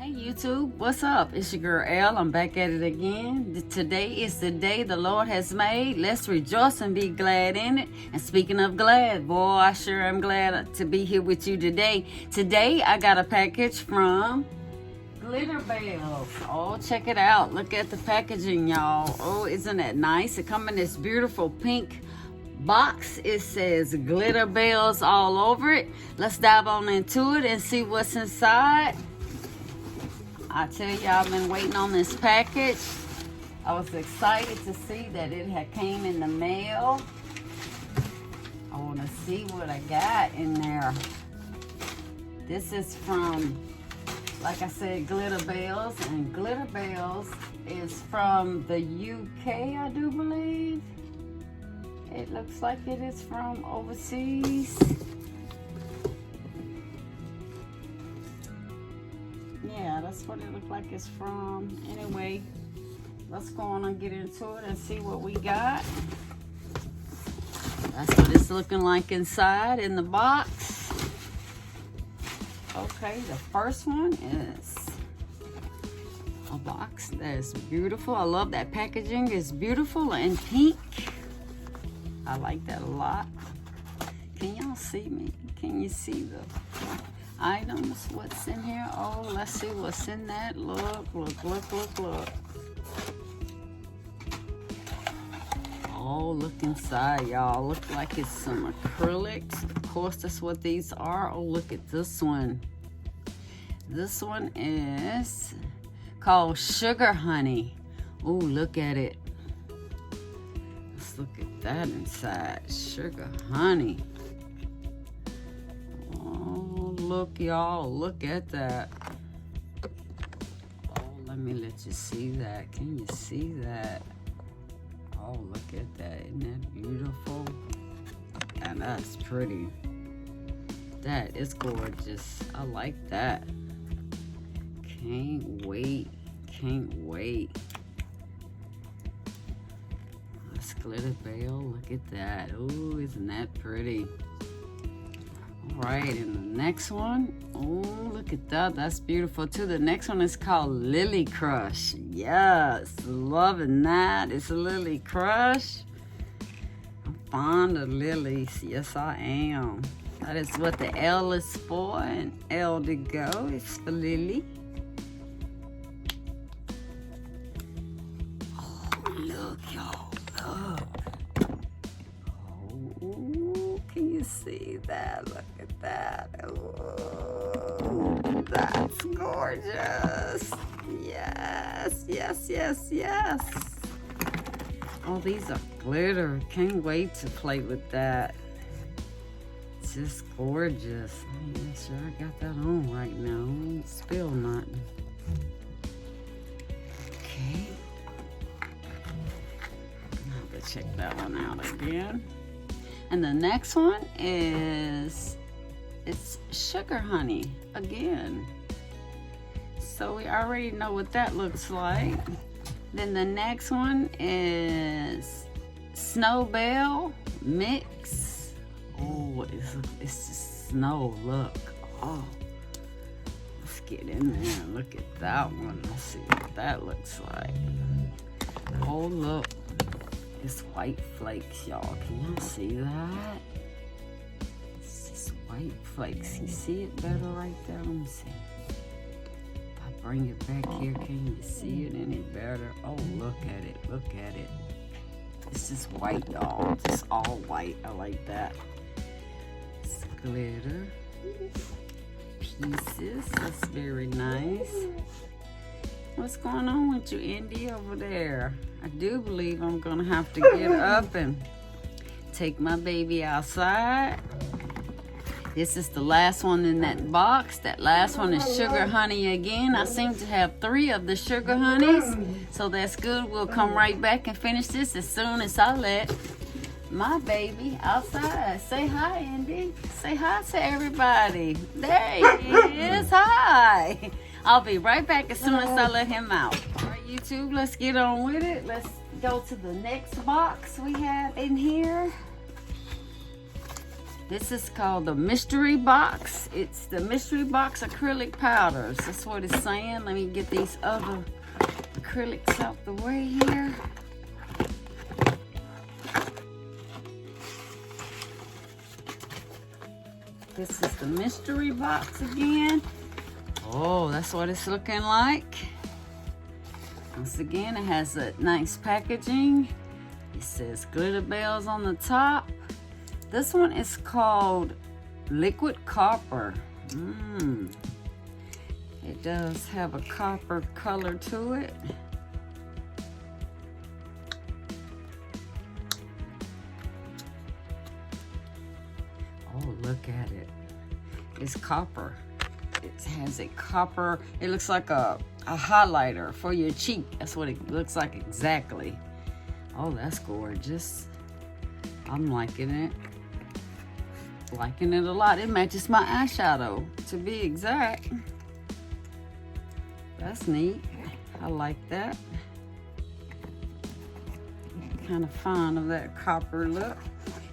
Hey YouTube, what's up? It's your girl Elle. I'm back at it again. Today is the day the Lord has made. Let's rejoice and be glad in it. And speaking of glad, boy, I sure am glad to be here with you today. Today I got a package from GLITTERBELS. Oh, check it out. Look at the packaging, y'all. Oh, isn't that nice? It comes in this beautiful pink box. It says GLITTERBELS all over it. Let's dive on into it and see what's inside. I tell you, I've been waiting on this package. I was excited to see that it had came in the mail. I want to see what I got in there. This is from, like I said, GLITTERBELS, and GLITTERBELS is from the UK, I do believe. It looks like it is from overseas. Yeah, that's what it looked like it's from. Anyway, let's go on and get into it and see what we got. That's what it's looking like inside in the box. Okay, the first one is a box that is beautiful. I love that packaging. It's beautiful and pink. I like that a lot. Can y'all see me? Can you see the items? What's in here? Oh, let's see what's in that. Look. Oh, look inside, y'all. Look like it's some acrylics. Of course, that's what these are. Oh, look at this one. This one is called Sugar Honey. Oh, look at it. Let's look at that inside. Sugar Honey. Look, y'all, look at that. Oh, let me let you see that. Can you see that? Oh, look at that. Isn't that beautiful? And that's pretty. That is gorgeous. I like that. Can't wait. Can't wait. That's GLITTERBELS. Look at that. Oh, isn't that pretty? Right, and the next one, oh, look at that. That's beautiful too. The next one is called Lily Crush. Yes, loving that. It's a Lily Crush. I'm fond of lilies. Yes, I am. That is what the L is for, and L to go is for Lily. Oh, look, y'all, look. Oh, can you see that? Look at that. Oh, that's gorgeous. Yes. Oh, these are glitter. Can't wait to play with that. It's just gorgeous. Let me make sure I got that on right now. I won't spill nothing. Okay. I'll have to check that one out again. And the next one is, it's Sugar Honey again. So we already know what that looks like. Then the next one is Snowbelle Mix. Oh, it's just snow, look. Oh, let's get in there and look at that one. Let's see what that looks like. Oh, look. It's white flakes, y'all. Can y'all see that? It's just white flakes. You see it better right there? Let me see. If I bring it back here, can you see it any better? Oh, look at it. Look at it. It's just white, y'all. Just all white. I like that. It's glitter pieces. That's very nice. What's going on with you, Indy, over there? I do believe I'm gonna have to get up and take my baby outside. This is the last one in that box. That last one is Sugar Honey again. I seem to have 3 of the Sugar Honeys, so that's good. We'll come right back and finish this as soon as I let my baby outside. Say hi, Indy. Say hi to everybody. There he is. Hi. I'll be right back as soon as I let him out. All right, YouTube, let's get on with it. Let's go to the next box we have in here. This is called the mystery box. It's the mystery box acrylic powders. That's what it's saying. Let me get these other acrylics out the way here. This is the mystery box again. Oh, that's what it's looking like. Once again, it has a nice packaging. It says GLITTERBELS on the top. This one is called Liquid Copper. It does have a copper color to it. Oh, look at it. It's copper. It has a copper, it looks like a highlighter for your cheek. That's what it looks like exactly. Oh, that's gorgeous. I'm liking it. Liking it a lot. It matches my eyeshadow, to be exact. That's neat. I like that. Kind of fond of that copper look.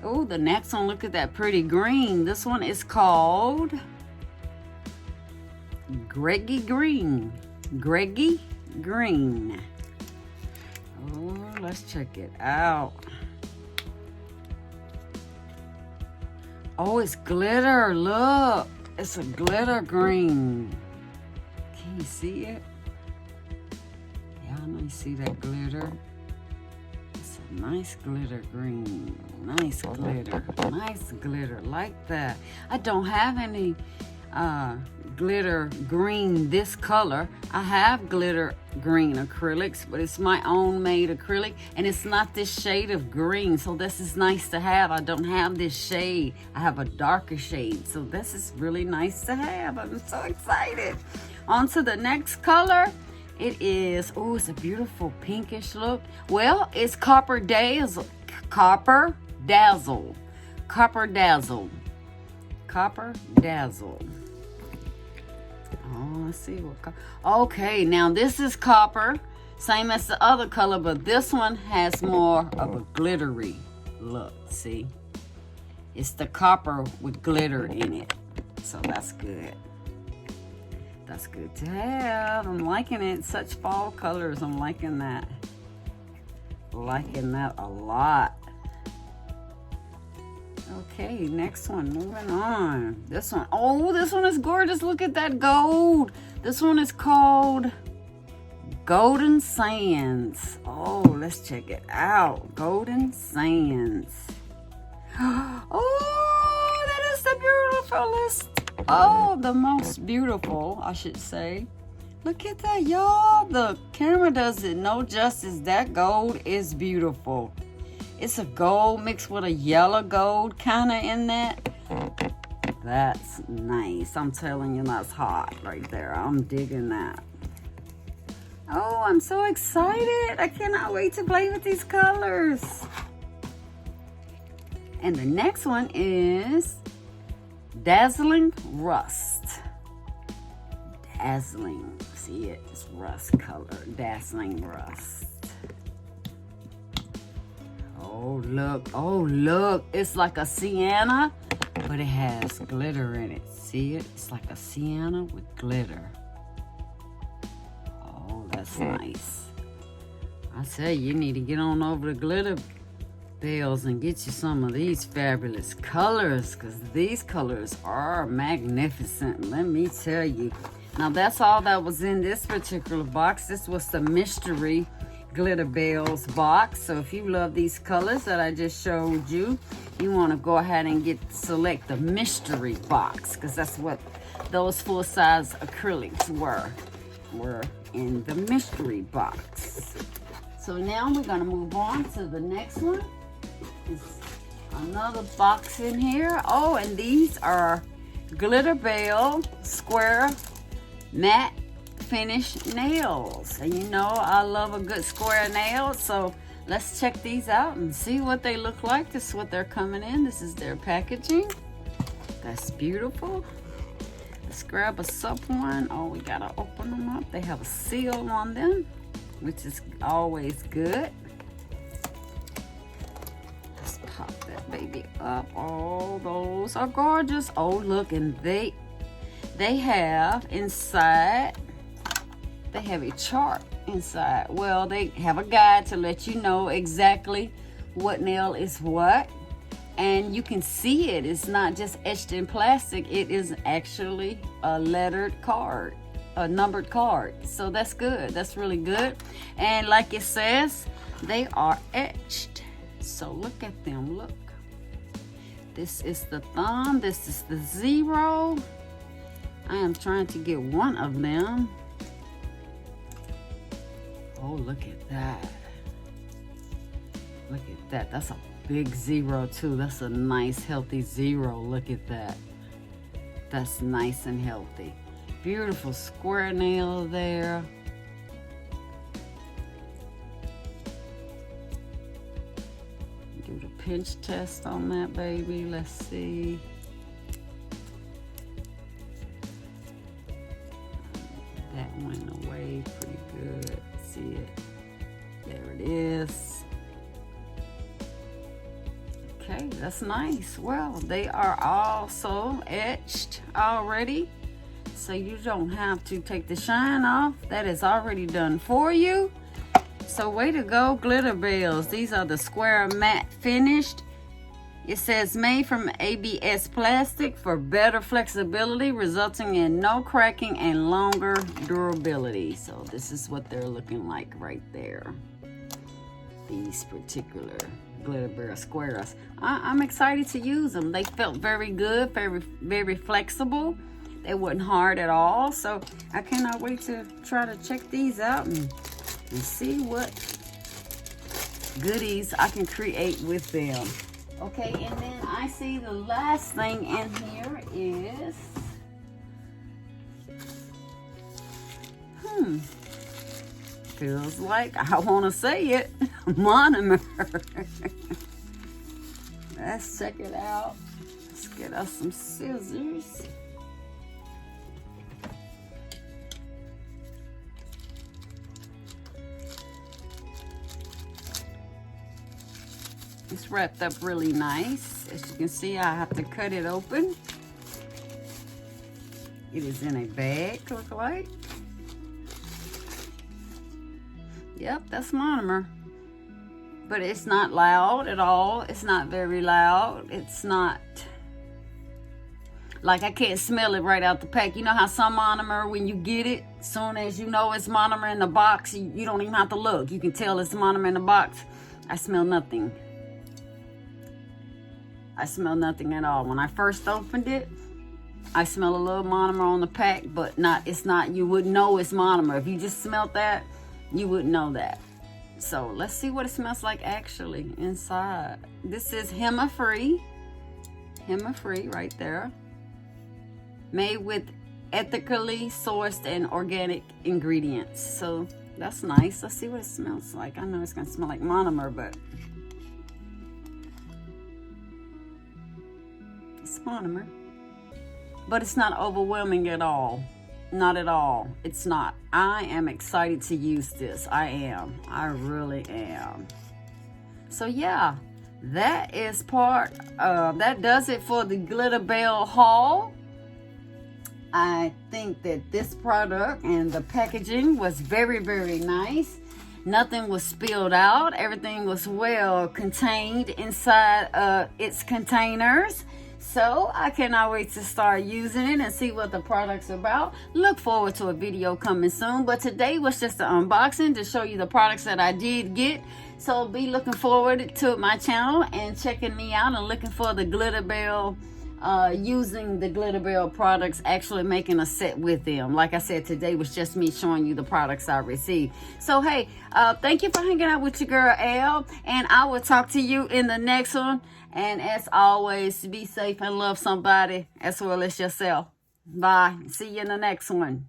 Oh, the next one, look at that pretty green. This one is called Greggy Green. Greggy Green. Oh, let's check it out. Oh, it's glitter. Look, it's a glitter green. Can you see it? Yeah, I know you see that glitter. It's a nice glitter green. Nice glitter. Nice glitter. Like that. I don't have any glitter green this color. I have glitter green acrylics, but it's my own made acrylic, and it's not this shade of green, so this is nice to have. I don't have this shade. I have a darker shade, so this is really nice to have. I'm so excited. On to the next color. It is, oh, it's a beautiful pinkish look. Well, it's Copper Dazzle. Copper Dazzle. Copper Dazzle. Copper Dazzle. Oh, let's see what. Okay, now this is copper, same as the other color, but this one has more of a glittery look. See, it's the copper with glitter in it, so that's good. That's good to have. I'm liking it. Such fall colors. I'm liking that. Liking that a lot. Okay, next one, moving on. This one, oh, this one is gorgeous. Look at that gold. This one is called Golden Sands. Oh, let's check it out. Golden Sands. Oh, that is the beautifulest. Oh, the most beautiful, I should say. Look at that, y'all. The camera does it no justice. That gold is beautiful. It's a gold mixed with a yellow gold kind of in that. That's nice. I'm telling you, that's hot right there. I'm digging that. Oh, I'm so excited. I cannot wait to play with these colors. And the next one is Dazzling Rust. Dazzling. See it? It's rust color. Dazzling Rust. Oh, look. Oh, look. It's like a sienna, but it has glitter in it. See it? It's like a sienna with glitter. Oh, that's nice. I say you need to get on over to GLITTERBELS and get you some of these fabulous colors, because these colors are magnificent. Let me tell you. Now, that's all that was in this particular box. This was the mystery GLITTERBELS box. So if you love these colors that I just showed you, you want to go ahead and select the mystery box, because that's what those full-size acrylics were in the mystery box. So now we're going to move on to the next one. It's another box in here. Oh, and these are GLITTERBELS square matte finish nails, and you know I love a good square nail, so let's check these out and see what they look like. This is what they're coming in. This is their packaging. That's beautiful. Let's grab a supple one. Oh, we gotta open them up. They have a seal on them, which is always good. Let's pop that baby up. Oh, those are gorgeous. Oh, look, and they have inside, they have a chart inside. Well, they have a guide to let you know exactly what nail is what. And you can see it. It's not just etched in plastic. It is actually a lettered card, a numbered card. So that's good. That's really good. And like it says, they are etched. So look at them. Look. This is the thumb. This is the 0. I am trying to get one of them. Oh, look at that. Look at that. That's a big 0 too. That's a nice healthy 0. Look at that. That's nice and healthy. Beautiful square nail there. Do the pinch test on that baby. Let's see. That went away pretty good. See it? There it is. Okay, that's nice. Well, they are also etched already, so you don't have to take the shine off. That is already done for you. So way to go, GLITTERBELS. These are the square matte finished. It says made from ABS plastic for better flexibility, resulting in no cracking and longer durability. So this is what they're looking like right there. These particular GLITTERBEL squares. I'm excited to use them. They felt very good, very flexible. They weren't hard at all. So I cannot wait to try to check these out and see what goodies I can create with them. Okay, and then I see the last thing in here is feels like I want to say it. Monomer. Let's check it out. Let's get us some scissors. It's wrapped up really nice. As you can see, I have to cut it open. It is in a bag, look like. Yep, that's monomer. But it's not loud at all. It's not very loud. It's not, like I can't smell it right out the pack. You know how some monomer, when you get it, soon as you know it's monomer in the box, you don't even have to look. You can tell it's monomer in the box. I smell nothing. I smell nothing at all. When I first opened it, I smell a little monomer on the pack, but it's not, you wouldn't know it's monomer. If you just smelled that, you wouldn't know that. So let's see what it smells like actually inside. This is Hema-Free. Hema-Free right there. Made with ethically sourced and organic ingredients. So that's nice. Let's see what it smells like. I know it's gonna smell like monomer, but it's monomer. But it's not overwhelming at all. Not at all. It's not. I am excited to use this. I am. I really am. So yeah, that is that does it for the GLITTERBEL haul. I think that this product and the packaging was very, very nice. Nothing was spilled out. Everything was well contained inside its containers. So I cannot wait to start using it and see what the product's about. Look forward to a video coming soon. But today was just an unboxing to show you the products that I did get. So be looking forward to my channel and checking me out and looking for the GLITTERBEL, using the GLITTERBEL products, actually making a set with them. Like I said, today was just me showing you the products I received. So hey, thank you for hanging out with your girl Elle, and I will talk to you in the next one. And as always, be safe and love somebody as well as yourself. Bye. See you in the next one.